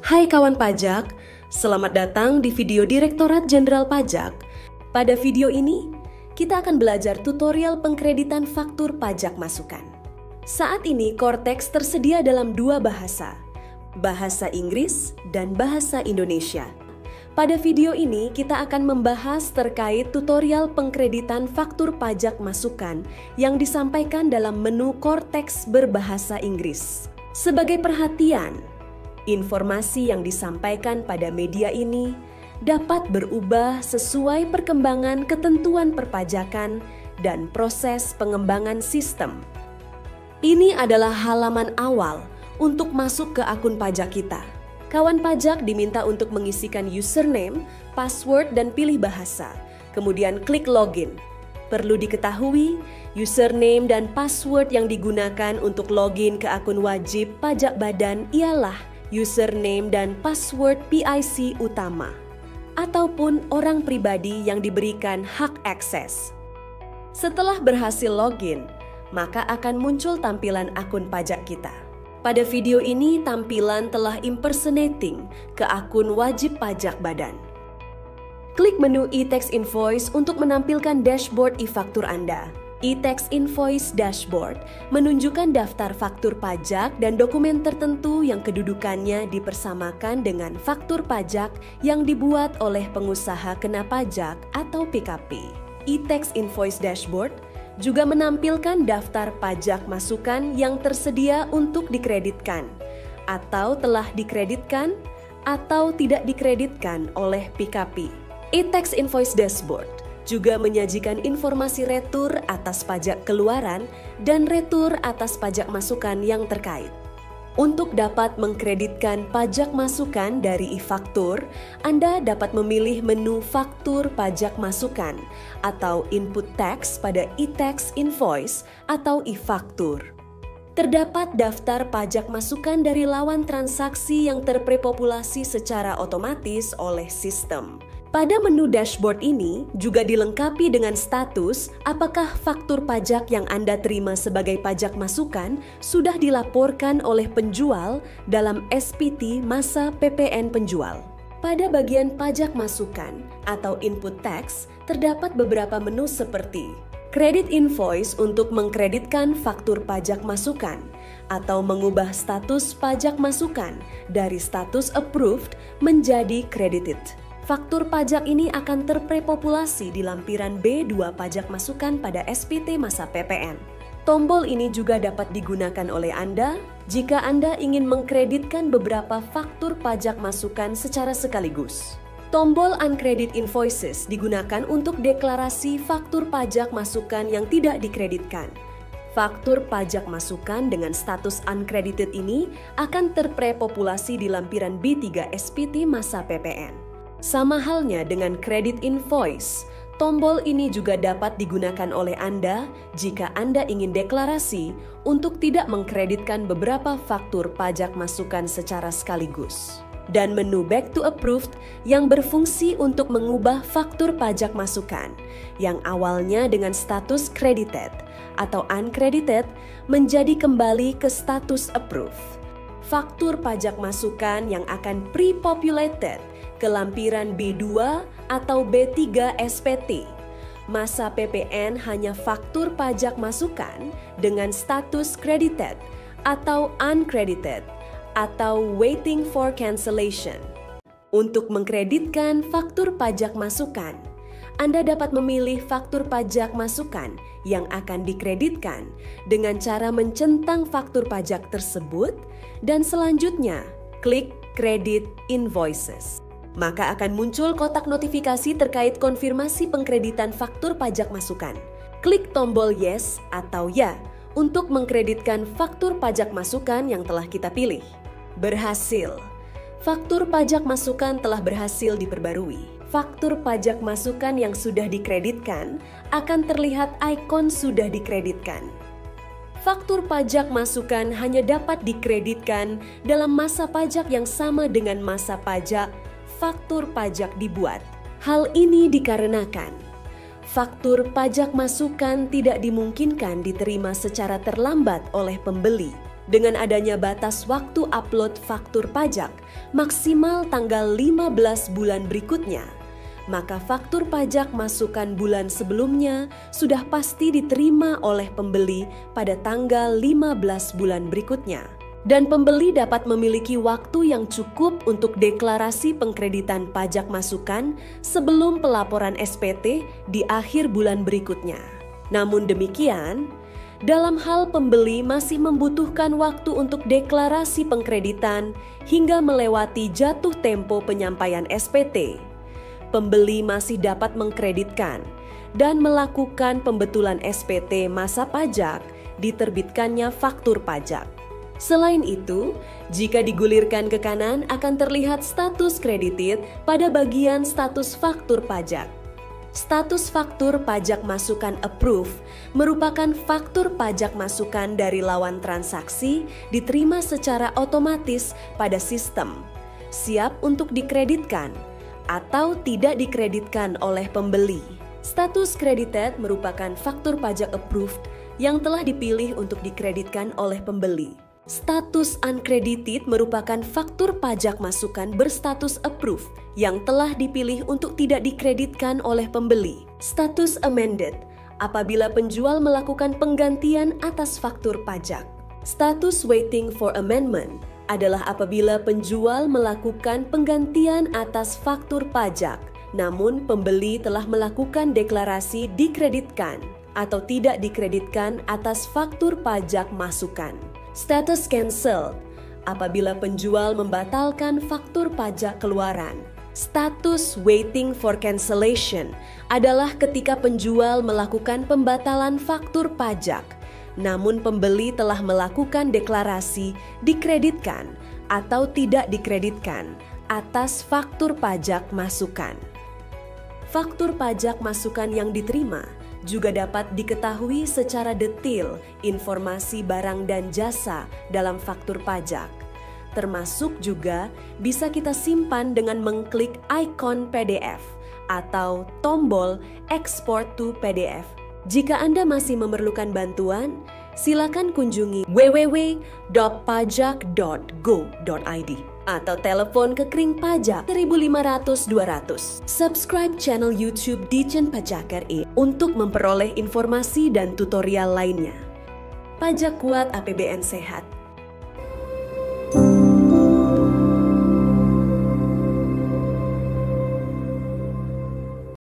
Hai kawan pajak, selamat datang di video Direktorat Jenderal Pajak. Pada video ini, kita akan belajar tutorial pengkreditan faktur pajak masukan. Saat ini Cortex tersedia dalam dua bahasa, bahasa Inggris dan bahasa Indonesia. Pada video ini, kita akan membahas terkait tutorial pengkreditan faktur pajak masukan yang disampaikan dalam menu Cortex berbahasa Inggris. Sebagai perhatian, informasi yang disampaikan pada media ini dapat berubah sesuai perkembangan ketentuan perpajakan dan proses pengembangan sistem. Ini adalah halaman awal untuk masuk ke akun pajak kita. Kawan pajak diminta untuk mengisikan username, password, dan pilih bahasa. Kemudian klik login. Perlu diketahui, username dan password yang digunakan untuk login ke akun wajib pajak badan ialah username dan password PIC utama, ataupun orang pribadi yang diberikan hak akses. Setelah berhasil login, maka akan muncul tampilan akun pajak kita. Pada video ini, tampilan telah impersonating ke akun wajib pajak badan. Klik menu e-tax invoice untuk menampilkan dashboard e-faktur Anda. E-tax invoice dashboard menunjukkan daftar faktur pajak dan dokumen tertentu yang kedudukannya dipersamakan dengan faktur pajak yang dibuat oleh pengusaha kena pajak atau PKP. E-tax invoice dashboard juga menampilkan daftar pajak masukan yang tersedia untuk dikreditkan atau telah dikreditkan atau tidak dikreditkan oleh PKP. E-tax invoice dashboard juga menyajikan informasi retur atas pajak keluaran dan retur atas pajak masukan yang terkait. Untuk dapat mengkreditkan pajak masukan dari e-faktur, Anda dapat memilih menu faktur pajak masukan atau input tax pada e-tax invoice atau e-faktur. Terdapat daftar pajak masukan dari lawan transaksi yang terprepopulasi secara otomatis oleh sistem. Pada menu dashboard ini juga dilengkapi dengan status apakah faktur pajak yang Anda terima sebagai pajak masukan sudah dilaporkan oleh penjual dalam SPT masa PPN penjual. Pada bagian pajak masukan atau input tax terdapat beberapa menu seperti Credit Invoice untuk mengkreditkan faktur pajak masukan atau mengubah status pajak masukan dari status approved menjadi credited. Faktur pajak ini akan terprepopulasi di lampiran B2 pajak masukan pada SPT masa PPN. Tombol ini juga dapat digunakan oleh Anda jika Anda ingin mengkreditkan beberapa faktur pajak masukan secara sekaligus. Tombol Uncredit Invoices digunakan untuk deklarasi faktur pajak masukan yang tidak dikreditkan. Faktur pajak masukan dengan status uncredited ini akan terprepopulasi di lampiran B3 SPT masa PPN. Sama halnya dengan Credit Invoice, tombol ini juga dapat digunakan oleh Anda jika Anda ingin deklarasi untuk tidak mengkreditkan beberapa faktur pajak masukan secara sekaligus. Dan menu Back to Approved yang berfungsi untuk mengubah faktur pajak masukan yang awalnya dengan status credited atau uncredited menjadi kembali ke status approved. Faktur pajak masukan yang akan pre-populated ke lampiran B2 atau B3 SPT. Masa PPN hanya faktur pajak masukan dengan status credited atau uncredited atau waiting for cancellation. Untuk mengkreditkan faktur pajak masukan, Anda dapat memilih faktur pajak masukan yang akan dikreditkan dengan cara mencentang faktur pajak tersebut dan selanjutnya klik Credit Invoices. Maka akan muncul kotak notifikasi terkait konfirmasi pengkreditan faktur pajak masukan. Klik tombol Yes atau Ya untuk mengkreditkan faktur pajak masukan yang telah kita pilih. Berhasil. Faktur pajak masukan telah berhasil diperbarui. Faktur pajak masukan yang sudah dikreditkan akan terlihat ikon sudah dikreditkan. Faktur pajak masukan hanya dapat dikreditkan dalam masa pajak yang sama dengan masa pajak faktur pajak dibuat. Hal ini dikarenakan faktur pajak masukan tidak dimungkinkan diterima secara terlambat oleh pembeli. Dengan adanya batas waktu upload faktur pajak maksimal tanggal 15 bulan berikutnya, maka faktur pajak masukan bulan sebelumnya sudah pasti diterima oleh pembeli pada tanggal 15 bulan berikutnya. Dan pembeli dapat memiliki waktu yang cukup untuk deklarasi pengkreditan pajak masukan sebelum pelaporan SPT di akhir bulan berikutnya. Namun demikian, dalam hal pembeli masih membutuhkan waktu untuk deklarasi pengkreditan hingga melewati jatuh tempo penyampaian SPT, pembeli masih dapat mengkreditkan dan melakukan pembetulan SPT masa pajak diterbitkannya faktur pajak. Selain itu, jika digulirkan ke kanan akan terlihat status credited pada bagian status faktur pajak. Status faktur pajak masukan approve merupakan faktur pajak masukan dari lawan transaksi diterima secara otomatis pada sistem, siap untuk dikreditkan atau tidak dikreditkan oleh pembeli. Status credited merupakan faktur pajak approved yang telah dipilih untuk dikreditkan oleh pembeli. Status uncredited merupakan faktur pajak masukan berstatus approve yang telah dipilih untuk tidak dikreditkan oleh pembeli. Status amended apabila penjual melakukan penggantian atas faktur pajak. Status waiting for amendment adalah apabila penjual melakukan penggantian atas faktur pajak, namun pembeli telah melakukan deklarasi dikreditkan atau tidak dikreditkan atas faktur pajak masukan. Status cancel apabila penjual membatalkan faktur pajak keluaran. Status waiting for cancellation adalah ketika penjual melakukan pembatalan faktur pajak, namun pembeli telah melakukan deklarasi dikreditkan atau tidak dikreditkan atas faktur pajak masukan. Faktur pajak masukan yang diterima juga dapat diketahui secara detail informasi barang dan jasa dalam faktur pajak. Termasuk juga bisa kita simpan dengan mengklik ikon PDF atau tombol Export to PDF. Jika Anda masih memerlukan bantuan, silakan kunjungi www.pajak.go.id atau telepon ke Kring Pajak 1500-200. Subscribe channel YouTube Ditjen Pajak RI untuk memperoleh informasi dan tutorial lainnya. Pajak kuat, APBN sehat.